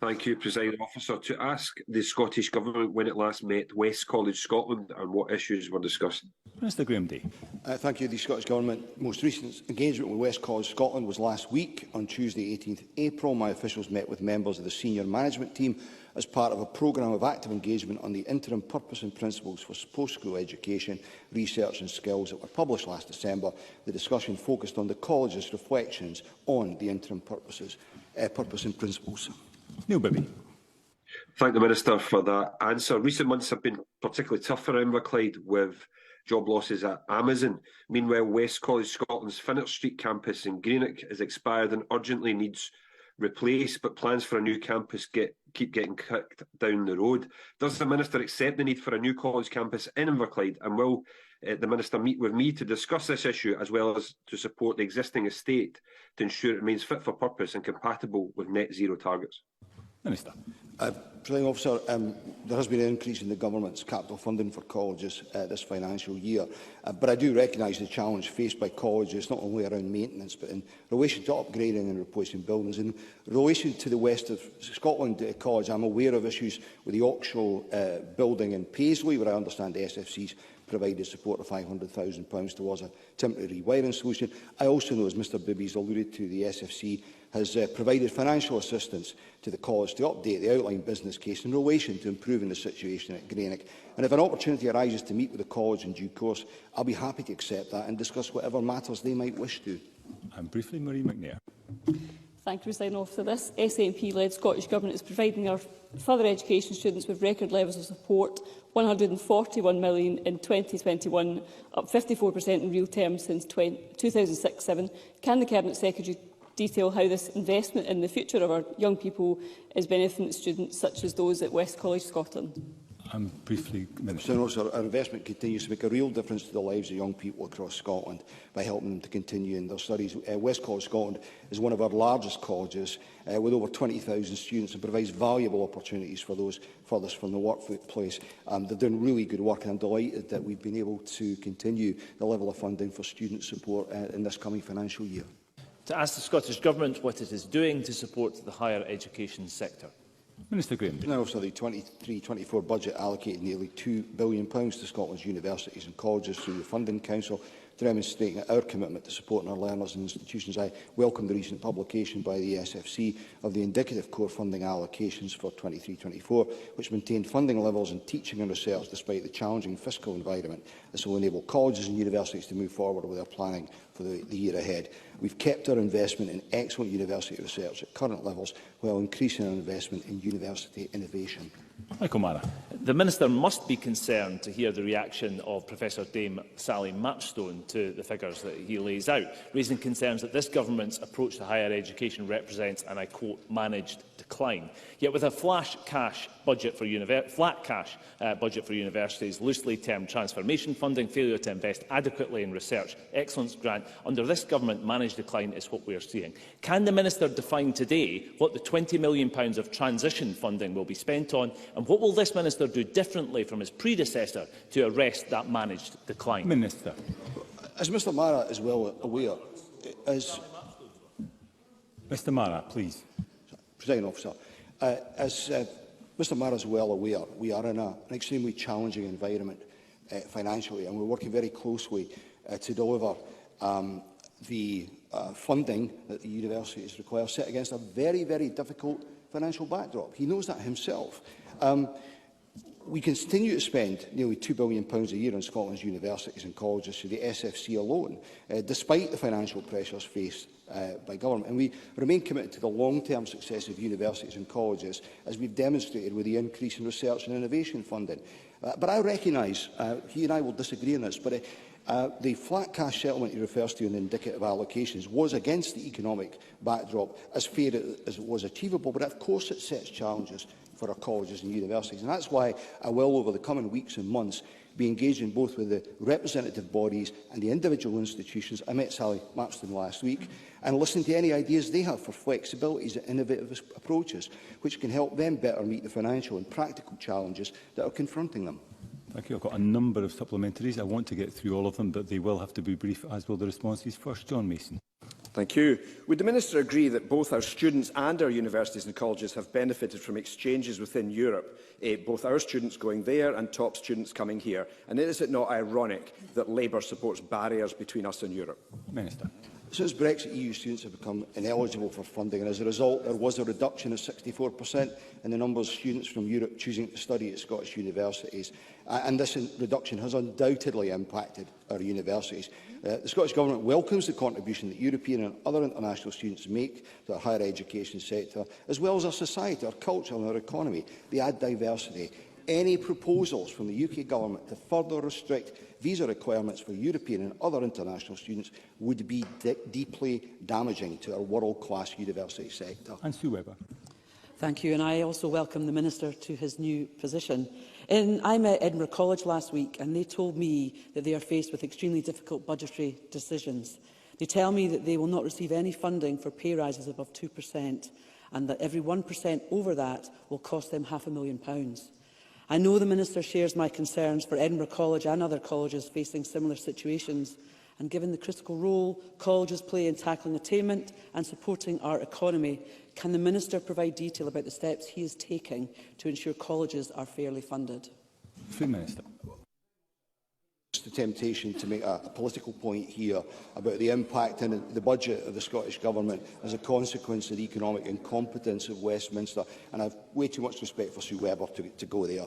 Thank you, Presiding Officer. To ask the Scottish Government when it last met West College Scotland and what issues were discussed. Minister Graham Day. Thank you. The Scottish Government most recent engagement with West College Scotland was last week. On Tuesday 18th April, my officials met with members of the senior management team as part of a programme of active engagement on the interim purpose and principles for post-school education, research and skills that were published last December. The discussion focused on the college's reflections on the interim purpose and principles. Neil Bibby. Thank the Minister for that answer. Recent months have been particularly tough for Inverclyde with job losses at Amazon. Meanwhile, West College Scotland's Finnart Street campus in Greenock is expired and urgently needs replaced, but plans for a new campus keep getting kicked down the road. Does the Minister accept the need for a new college campus in Inverclyde, and will the Minister meet with me to discuss this issue as well as to support the existing estate to ensure it remains fit for purpose and compatible with net zero targets? Minister. Presiding Officer, there has been an increase in the Government's capital funding for colleges this financial year, but I do recognise the challenge faced by colleges not only around maintenance but in relation to upgrading and replacing buildings. In relation to the West of Scotland College, I am aware of issues with the Auxhall building in Paisley, where I understand the SFC's provided support of £500,000 towards a temporary rewiring solution. I also know, as Mr Bibby has alluded to, the SFC has provided financial assistance to the college to update the outline business case in relation to improving the situation at Greenock. And if an opportunity arises to meet with the college in due course, I'll be happy to accept that and discuss whatever matters they might wish to. And briefly, Marie McNair. Thank you, Presiding Officer. This SNP-led Scottish Government is providing our further education students with record levels of support, £141 million in 2021, up 54% in real terms since 2006-07. Can the Cabinet Secretary detail how this investment in the future of our young people is benefiting students such as those at West College Scotland? Briefly, Minister. Our investment continues to make a real difference to the lives of young people across Scotland by helping them to continue in their studies. West College Scotland is one of our largest colleges with over 20,000 students and provides valuable opportunities for those furthest from the workplace. They're doing really good work, and I'm delighted that we've been able to continue the level of funding for student support in this coming financial year. To ask the Scottish Government what it is doing to support the higher education sector. Minister Graham. Now, also, the 23-24 budget allocated nearly £2 billion to Scotland's universities and colleges through the Funding Council, demonstrating our commitment to supporting our learners and institutions. I welcome the recent publication by the SFC of the indicative core funding allocations for 23-24, which maintained funding levels in teaching and research despite the challenging fiscal environment. This will enable colleges and universities to move forward with their planning for the year ahead. We've kept our investment in excellent university research at current levels while increasing our investment in university innovation. Michael Mara. The Minister must be concerned to hear the reaction of Professor Dame Sally Matchstone to the figures that he lays out, raising concerns that this Government's approach to higher education represents, and I quote, managed decline. Yet with a flat cash budget for universities, loosely termed transformation funding, failure to invest adequately in research, excellence grant, under this Government, managed decline is what we are seeing. Can the Minister define today what the £20 million of transition funding will be spent on, and what will this Minister do differently from his predecessor to arrest that managed decline? Minister. As Mr Mara is well aware, Mr Mara, please. Presiding Officer, as Mr Mara is well aware, we are in an extremely challenging environment financially, and we're working very closely to deliver the funding that the universities require, set against a very, very difficult financial backdrop. He knows that himself. We continue to spend nearly £2 billion a year on Scotland's universities and colleges through the SFC alone, despite the financial pressures faced by government. And we remain committed to the long-term success of universities and colleges, as we've demonstrated with the increase in research and innovation funding. But I recognise, he and I will disagree on this, but the flat cash settlement he refers to in the indicative allocations was against the economic backdrop as fair as it was achievable, but of course it sets challenges for our colleges and universities. And that's why I will, over the coming weeks and months, be engaging both with the representative bodies and the individual institutions. I met Sally Matchstone last week, and listening to any ideas they have for flexibilities and innovative approaches which can help them better meet the financial and practical challenges that are confronting them. Thank you. I've got a number of supplementaries. I want to get through all of them, but they will have to be brief, as will the responses. First, John Mason. Thank you. Would the Minister agree that both our students and our universities and colleges have benefited from exchanges within Europe, both our students going there and top students coming here? And is it not ironic that Labour supports barriers between us and Europe? Minister. Since Brexit, EU students have become ineligible for funding, and as a result, there was a reduction of 64% in the numbers of students from Europe choosing to study at Scottish universities. And this reduction has undoubtedly impacted our universities. The Scottish Government welcomes the contribution that European and other international students make to our higher education sector, as well as our society, our culture and our economy. They add diversity. Any proposals from the UK Government to further restrict visa requirements for European and other international students would be deeply damaging to our world-class university sector. And Sue Webber. Thank you, and I also welcome the Minister to his new position. I met Edinburgh College last week, and they told me that they are faced with extremely difficult budgetary decisions. They tell me that they will not receive any funding for pay rises above 2%, and that every 1% over that will cost them £500,000. I know the Minister shares my concerns for Edinburgh College and other colleges facing similar situations, and given the critical role colleges play in tackling attainment and supporting our economy, can the Minister provide detail about the steps he is taking to ensure colleges are fairly funded? Free Minister. The temptation to make a political point here about the impact in the budget of the Scottish Government as a consequence of the economic incompetence of Westminster, and I have way too much respect for Sue Webber to go there.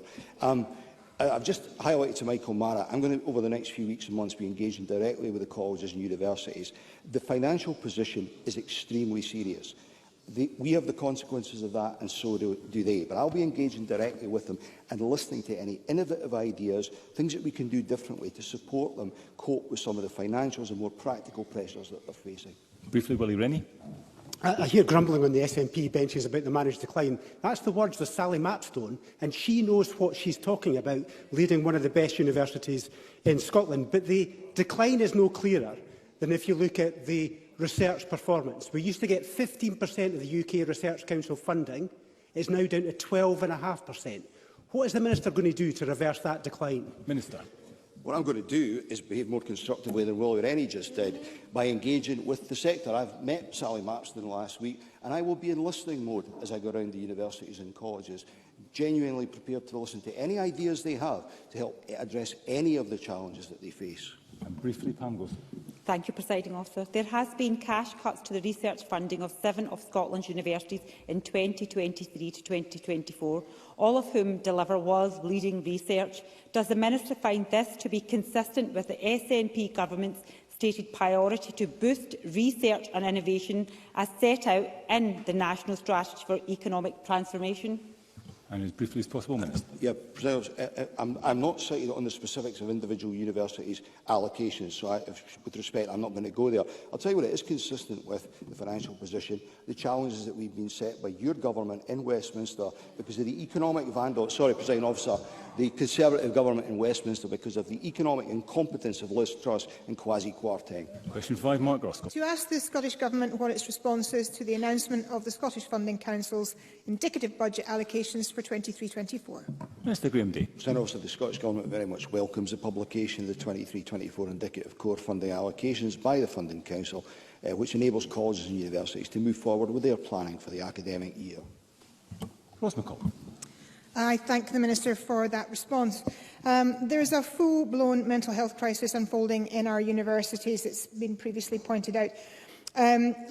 I've just highlighted to Michael Mara, I'm going to, over the next few weeks and months, be engaging directly with the colleges and universities. The financial position is extremely serious. We have the consequences of that, and so do they. But I'll be engaging directly with them and listening to any innovative ideas, things that we can do differently to support them cope with some of the financials and more practical pressures that they're facing. Briefly, Willie Rennie. I hear grumbling on the SNP benches about the managed decline. That's the words of Sally Mapstone, and she knows what she's talking about, leading one of the best universities in Scotland. But the decline is no clearer than if you look at the research performance. We used to get 15% of the UK Research Council funding. It's now down to 12.5%. What is the Minister going to do to reverse that decline? Minister. What I'm going to do is behave more constructively than Willie Rennie just did by engaging with the sector. I've met Sally Mapstone last week, and I will be in listening mode as I go around the universities and colleges, genuinely prepared to listen to any ideas they have to help address any of the challenges that they face. And briefly, Pam Goes. Thank you, Presiding Officer. There has been cash cuts to the research funding of 7 of Scotland's universities in 2023 to 2024, all of whom deliver world-leading research. Does the Minister find this to be consistent with the SNP Government's stated priority to boost research and innovation as set out in the National Strategy for Economic Transformation? And as briefly as possible, Minister. Yeah, I'm not cited on the specifics of individual universities' allocations, so with respect, I'm not going to go there. I'll tell you what, it is consistent with the financial position, the challenges that we've been set by your government in Westminster because of the economic Presiding Officer, the Conservative government in Westminster because of the economic incompetence of Liz Truss and Kwasi Kwarteng. Question 5, Mark Roscoe. To ask the Scottish Government what its response is to the announcement of the Scottish Funding Council's indicative budget allocations for 23-24. Minister Graham Day. Presiding Officer, the Scottish Government very much welcomes the publication of the 23-24 indicative core funding allocations by the Funding Council, which enables colleges and universities to move forward with their planning for the academic year. Ross McCall. I thank the Minister for that response. There is a full-blown mental health crisis unfolding in our universities. It's been previously pointed out.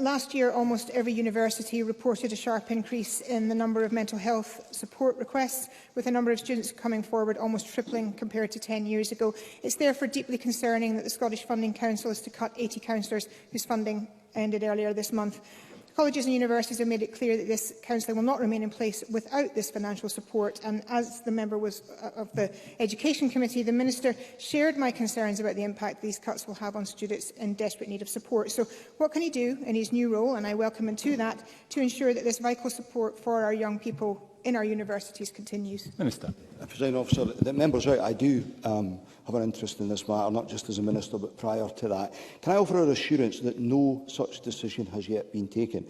Last year, almost every university reported a sharp increase in the number of mental health support requests, with a number of students coming forward almost tripling compared to 10 years ago. It's therefore deeply concerning that the Scottish Funding Council is to cut 80 counsellors whose funding ended earlier this month. Colleges and universities have made it clear that this counselling will not remain in place without this financial support, and as the member was of the Education Committee, the Minister shared my concerns about the impact these cuts will have on students in desperate need of support. So what can he do in his new role, and I welcome him to that, to ensure that this vital support for our young people in our universities continues? Minister. Presiding Officer, the member's right. I do have an interest in this matter, not just as a Minister, but prior to that. Can I offer an assurance that no such decision has yet been taken?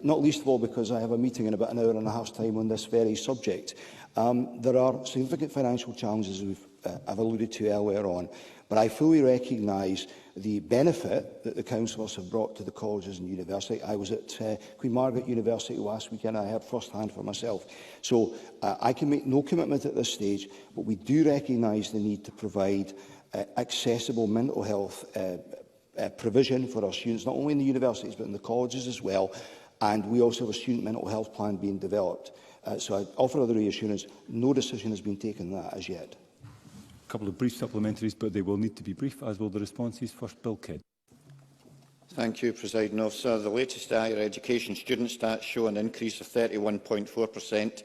Not least of all because I have a meeting in about an hour and a half's time on this very subject. There are significant financial challenges, as we've I've alluded to earlier on. But I fully recognise the benefit that the councillors have brought to the colleges and university. I was at Queen Margaret University last week and I heard first-hand for myself. So I can make no commitment at this stage, but we do recognise the need to provide accessible mental health provision for our students, not only in the universities but in the colleges as well. And we also have a student mental health plan being developed. So I offer the reassurance, no decision has been taken on that as yet. A couple of brief supplementaries, but they will need to be brief, as will the responses. First, Bill Kidd. Thank you, Presiding Officer. The latest higher education student stats show an increase of 31.4%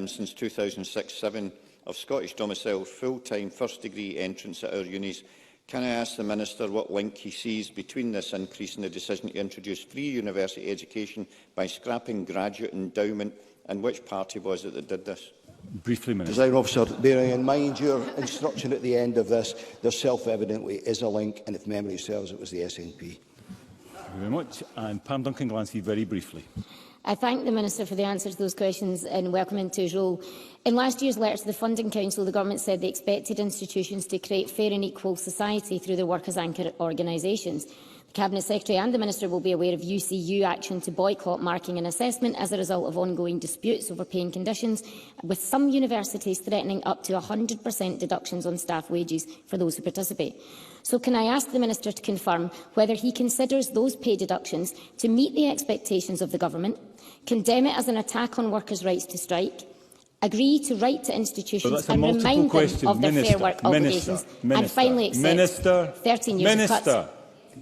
since 2006-07 of Scottish domiciled full-time first-degree entrants at our unis. Can I ask the Minister what link he sees between this increase and the decision to introduce free university education by scrapping graduate endowment, and which party was it that did this? Briefly, Minister. Presiding Officer, bearing in mind your instruction at the end of this, there self-evidently is a link, and if memory serves, it was the SNP. Thank you very much. And Pam Duncan-Glancy, very briefly. I thank the Minister for the answer to those questions and welcome him to his role. In last year's letter to the Funding Council, the Government said they expected institutions to create fair and equal society through their work as anchor organisations. The Cabinet Secretary and the Minister will be aware of UCU action to boycott marking and assessment as a result of ongoing disputes over pay and conditions, with some universities threatening up to 100% deductions on staff wages for those who participate. So can I ask the Minister to confirm whether he considers those pay deductions to meet the expectations of the Government, condemn it as an attack on workers' rights to strike, agree to write to institutions and remind them of their fair work obligations, and finally accept 13 years of cuts?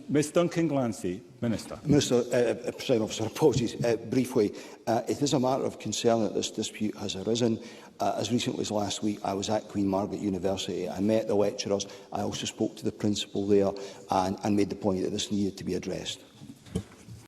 Ms Duncan-Glancy, Minister. Presiding Officer, apologies. Briefly, it is a matter of concern that this dispute has arisen. As recently as last week, I was at Queen Margaret University. I met the lecturers. I also spoke to the principal there and made the point that this needed to be addressed.